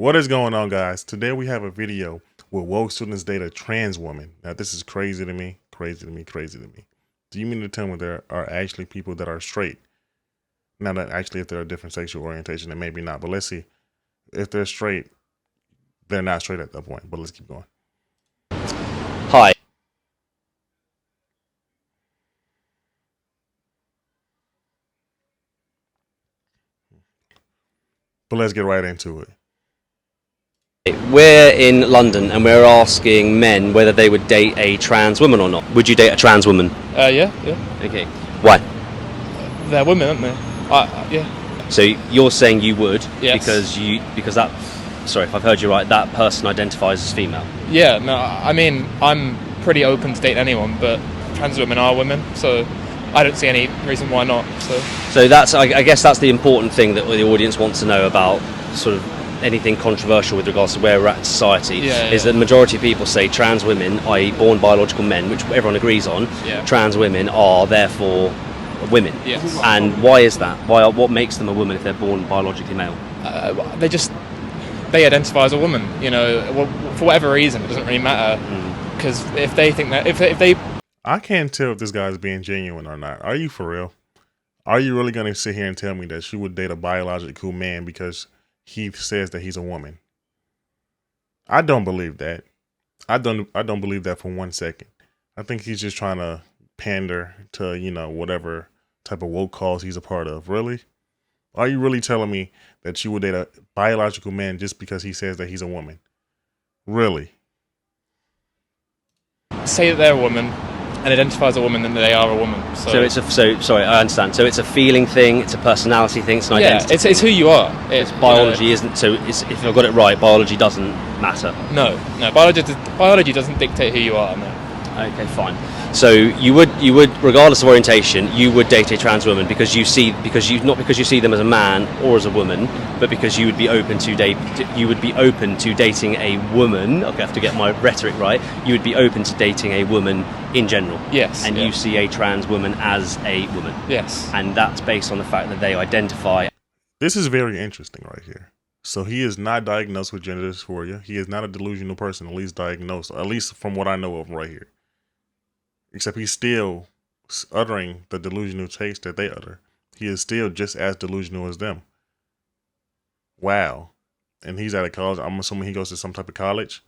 What is going on, guys? Today we have a video where woke students date a trans woman. Now, this is crazy to me, crazy to me, crazy to me. Do you mean to tell me there are actually people that are straight? Now, that actually, if they're a different sexual orientation, then maybe not. But let's see. If they're straight, they're not straight at that point. But let's keep going. Hi. But let's get right into it. We're in London and we're asking men whether they would date a trans woman or not. Would you date a trans woman? Yeah. Okay. Why? They're women, aren't they? Yeah. So you're saying you would Yes. because that. Sorry if I've heard you right. That person identifies as female. Yeah, no, I mean, I'm pretty open to date anyone, but trans women are women, so I don't see any reason why not. So that's I guess that's the important thing that the audience wants to know about sort of anything controversial with regards to where we're at in society. Is that the majority of people say trans women, i.e. born biological men, which everyone agrees on, trans women are therefore women. Yes. And why is that? What makes them a woman if they're born biologically male? They identify as a woman, you know, for whatever reason, it doesn't really matter, because if they think that, if they... I can't tell if this guy's being genuine or not. Are you for real? Are you really going to sit here and tell me that she would date a biological man because he says that he's a woman? I don't believe that. I don't believe that for 1 second. I think he's just trying to pander to, you know, whatever type of woke cause he's a part of. Really? Are you really telling me that you would date a biological man just because he says that he's a woman? Really? say that they're a woman and identify as a woman, then they are a woman. So sorry, I understand. So it's a feeling thing, it's a personality thing, it's an identity. It's who you are. It's biology, isn't. So if I've got it right, biology doesn't matter. No, biology doesn't dictate who you are. No. Okay, fine. So you would, regardless of orientation, you would date a trans woman because you see them as a man or as a woman, but because you would be open to dating a woman. Okay, I have to get my rhetoric right. You would be open to dating a woman in general. Yes. And you see a trans woman as a woman. Yes. And that's based on the fact that they identify. This is very interesting right here. So he is not diagnosed with gender dysphoria. He is not a delusional person, at least diagnosed, at least from what I know of right here. Except he's still uttering the delusional takes that they utter. He is still just as delusional as them. Wow. And he's at a college. I'm assuming he goes to some type of college.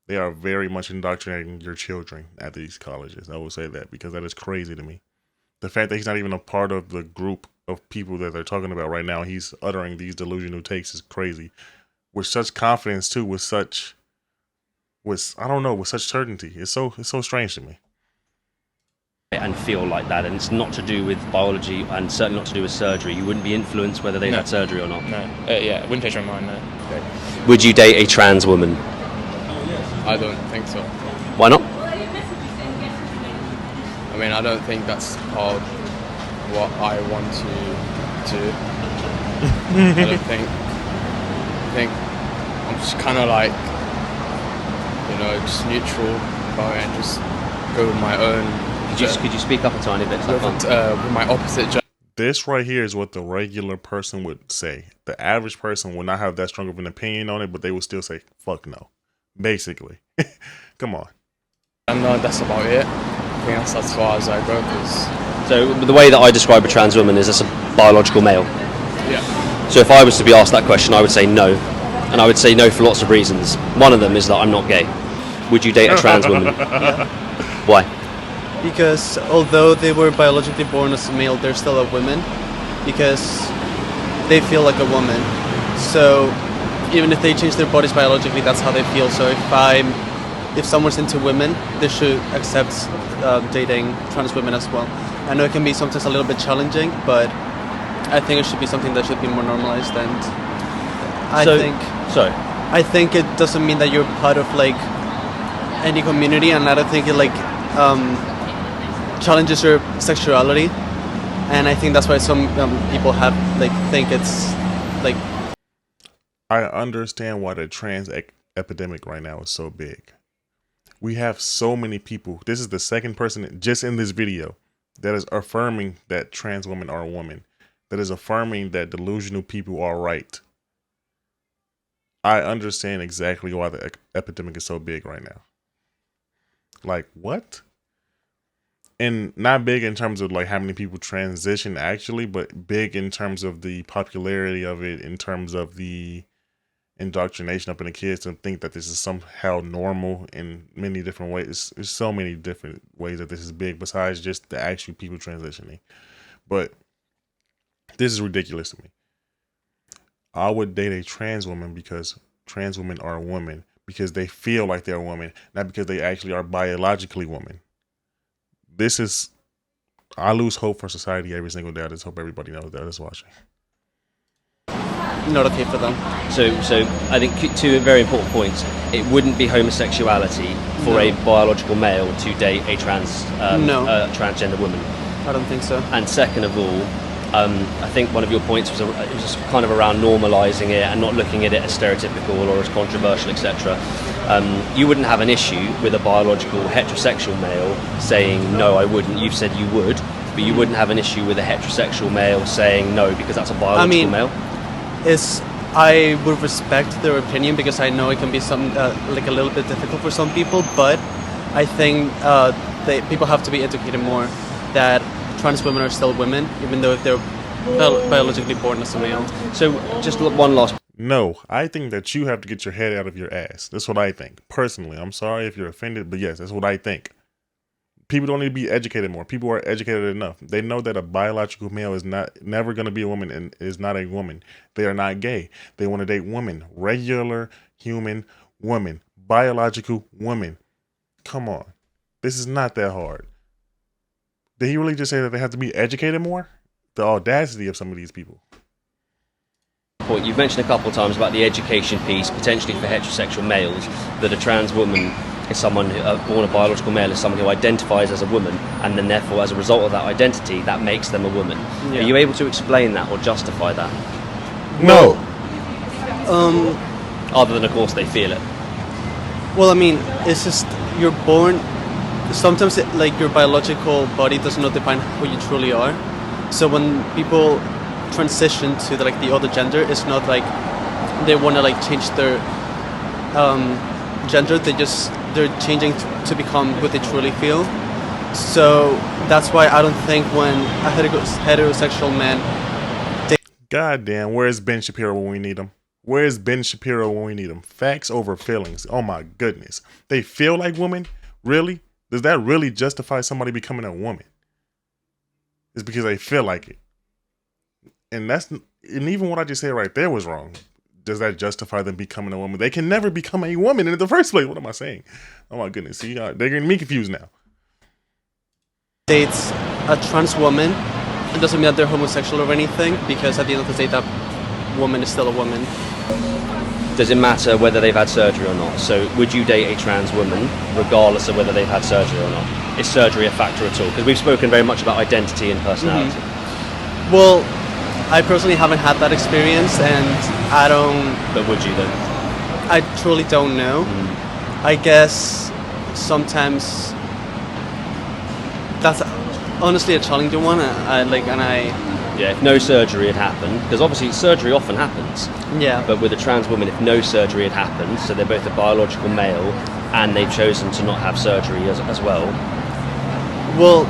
They are very much indoctrinating your children at these colleges. I will say that because that is crazy to me. The fact that he's not even a part of the group of people that they're talking about right now, he's uttering these delusional takes is crazy. With such confidence too, with such certainty. It's so strange to me. And feel like that, and it's not to do with biology and certainly not to do with surgery. You wouldn't be influenced whether they had surgery or not. No. Yeah, wouldn't change my mind. No. Okay. Would you date a trans woman? I don't think so. Why not? I mean, I don't think that's part of what I want to do. I don't think. I think I'm just kind of like, just neutral about it and just go with my own. Could you speak up a tiny bit? With my opposite gender. This right here is what the regular person would say. The average person would not have that strong of an opinion on it, but they would still say, fuck no. Basically. Come on. And that's about it. I think that's as far as I go. So the way that I describe a trans woman is as a biological male. Yeah. So if I was to be asked that question, I would say no. And I would say no for lots of reasons. One of them is that I'm not gay. Would you date a trans woman? Yeah. Why? Because although they were biologically born as a male, they're still a woman because they feel like a woman. So even if they change their bodies biologically, that's how they feel. So if someone's into women, they should accept dating trans women as well. I know it can be sometimes a little bit challenging, but I think it should be something that should be more normalized. And I think it doesn't mean that you're part of like any community, and I don't think it challenges your sexuality, and I think that's why some people have think it's like. I understand why the trans epidemic right now is so big. We have so many people. This is the second person just in this video that is affirming that trans women are a woman, that is affirming that delusional people are right. I understand exactly why the epidemic is so big right now. Like, what? And not big in terms of like how many people transition actually, but big in terms of the popularity of it, in terms of the indoctrination up in the kids and think that this is somehow normal in many different ways. There's so many different ways that this is big besides just the actual people transitioning. But this is ridiculous to me. I would date a trans woman because trans women are women, because they feel like they're a woman, not because they actually are biologically women. I lose hope for society every single day. I just hope everybody knows that is watching. Not okay for them. So I think two very important points. It wouldn't be homosexuality for a biological male to date a transgender woman. I don't think so. And second of all, I think one of your points was it was kind of around normalising it and not looking at it as stereotypical or as controversial, etc. You wouldn't have an issue with a biological heterosexual male saying, no, I wouldn't. You've said you would, but you wouldn't have an issue with a heterosexual male saying no because that's a biological male? I would respect their opinion because I know it can be like a little bit difficult for some people, but I think people have to be educated more that trans women are still women, even though if they're biologically born as a male. So just one last. No, I think that you have to get your head out of your ass. That's what I think. Personally, I'm sorry if you're offended, but yes, that's what I think. People don't need to be educated more. People are educated enough. They know that a biological male is never going to be a woman and is not a woman. They are not gay. They want to date women, regular human women, biological women. Come on. This is not that hard. Did he really just say that they have to be educated more? The audacity of some of these people. Point. You've mentioned a couple of times about the education piece, potentially for heterosexual males, that a trans woman is someone born a biological male is someone who identifies as a woman, and then therefore as a result of that identity, that makes them a woman. Yeah. Are you able to explain that or justify that? No. Other than, of course, they feel it. Well, I mean, it's just you're born. Sometimes, your biological body does not define who you truly are. So when people transition to the other gender, it's not like they want to change their gender. They're changing to become who they truly feel. So that's why I don't think when a heterosexual man. God damn, where's Ben Shapiro when we need him? Where's Ben Shapiro when we need him? Facts over feelings. Oh my goodness. They feel like women? Really? Does that really justify somebody becoming a woman? It's because they feel like it. And even what I just said right there was wrong. Does that justify them becoming a woman? They can never become a woman in the first place. What am I saying? Oh my goodness. See, they're getting me confused now. Dates a trans woman. It doesn't mean that they're homosexual or anything, because at the end of the day, that woman is still a woman. Does it matter whether they've had surgery or not? So would you date a trans woman regardless of whether they've had surgery or not? Is surgery a factor at all? Because we've spoken very much about identity and personality. Mm-hmm. Well, I personally haven't had that experience, and I don't... But would you then? I truly don't know. I guess sometimes that's honestly a challenging one. Yeah, if no surgery had happened, because obviously surgery often happens. Yeah. But with a trans woman, if no surgery had happened, so they're both a biological male, and they've chosen to not have surgery as well. Well,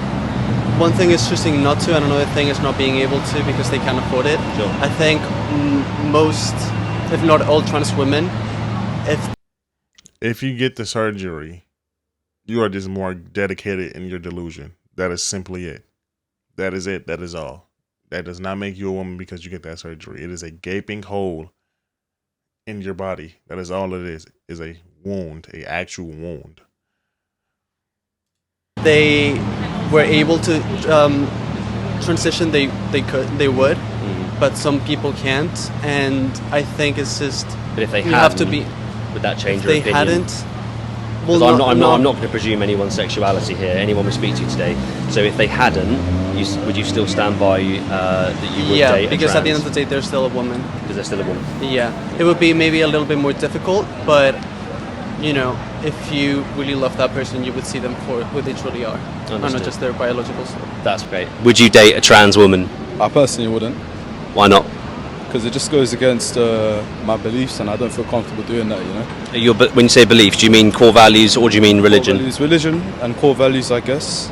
one thing is choosing not to, and another thing is not being able to because they can't afford it. Sure. I think most, if not all, trans women, if you get the surgery, you are just more dedicated in your delusion. That is simply it. That is it. That is all. That does not make you a woman because you get that surgery. It is a gaping hole in your body. That is all it is a wound, a actual wound. They were able to transition, they would, but some people can't, and I think it's just. But if they have to be. Would that change your opinion? They hadn't. Well, I'm not going to presume anyone's sexuality here. Anyone we speak to today. So if they hadn't, would you still stand by that you would date a trans? Yeah, because at the end of the day, they're still a woman. Because they're still a woman. Yeah, it would be maybe a little bit more difficult, but if you really love that person, you would see them for who they truly are, and not just their biological self. That's great. Would you date a trans woman? I personally wouldn't. Why not? because it just goes against my beliefs, and I don't feel comfortable doing that. When you say beliefs, do you mean core values or do you mean religion? Core values, religion, and core values, I guess.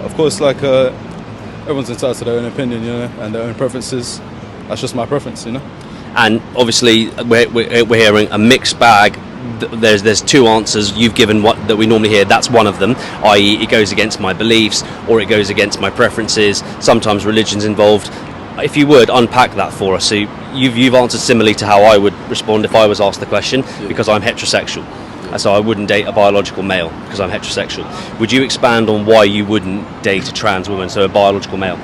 Of course, like everyone's entitled to their own opinion, and their own preferences. That's just my preference, And obviously, we're hearing a mixed bag. There's two answers you've given that we normally hear. That's one of them, i.e., it goes against my beliefs or it goes against my preferences. Sometimes religion's involved. If you would unpack that for us, so you've answered similarly to how I would respond if I was asked the question, because I'm heterosexual, so I wouldn't date a biological male because I'm heterosexual. Would you expand on why you wouldn't date a trans woman, so a biological male?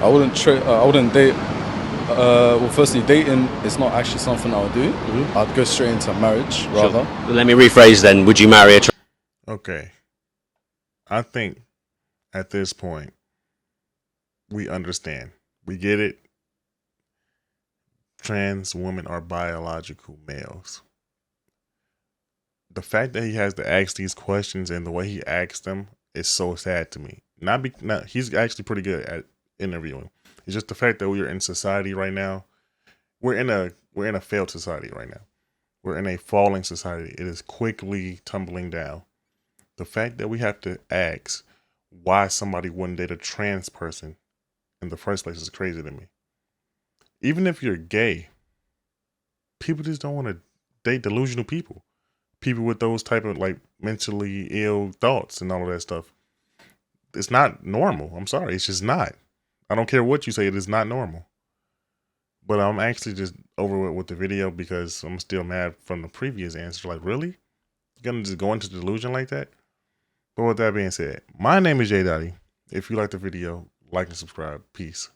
I wouldn't date. Well, firstly, dating is not actually something I would do. I'd go straight into marriage rather. Sure. Let me rephrase then. Would you marry a trans? Okay. I think at this point, we understand. We get it. Trans women are biological males. The fact that he has to ask these questions and the way he asks them is so sad to me. He's actually pretty good at interviewing. It's just the fact that we're in society right now. We're in a failed society right now. We're in a falling society. It is quickly tumbling down. The fact that we have to ask why somebody wouldn't date a trans person in the first place is crazy to me. Even if you're gay, people just don't want to date delusional people. People with those type of like mentally ill thoughts and all of that stuff. It's not normal. I'm sorry. It's just not. I don't care what you say. It is not normal. But I'm actually just over with the video because I'm still mad from the previous answer. Like, really? You're going to just go into delusion like that? But with that being said, my name is Jay Dottie. If you like the video, like and subscribe. Peace.